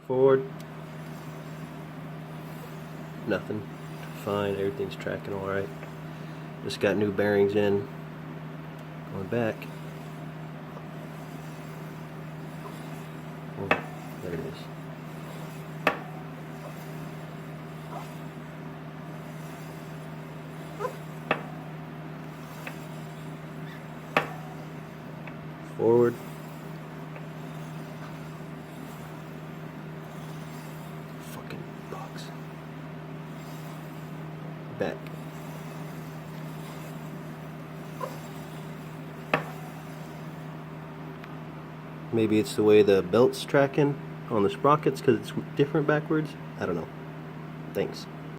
Forward. Nothing. Fine, everything's tracking alright. Just got new bearings in. Going back. Oh, there it is. Forward. Fucking bugs. Back. Maybe it's the way the belt's tracking on the sprockets because it's different backwards. I don't know. Thanks.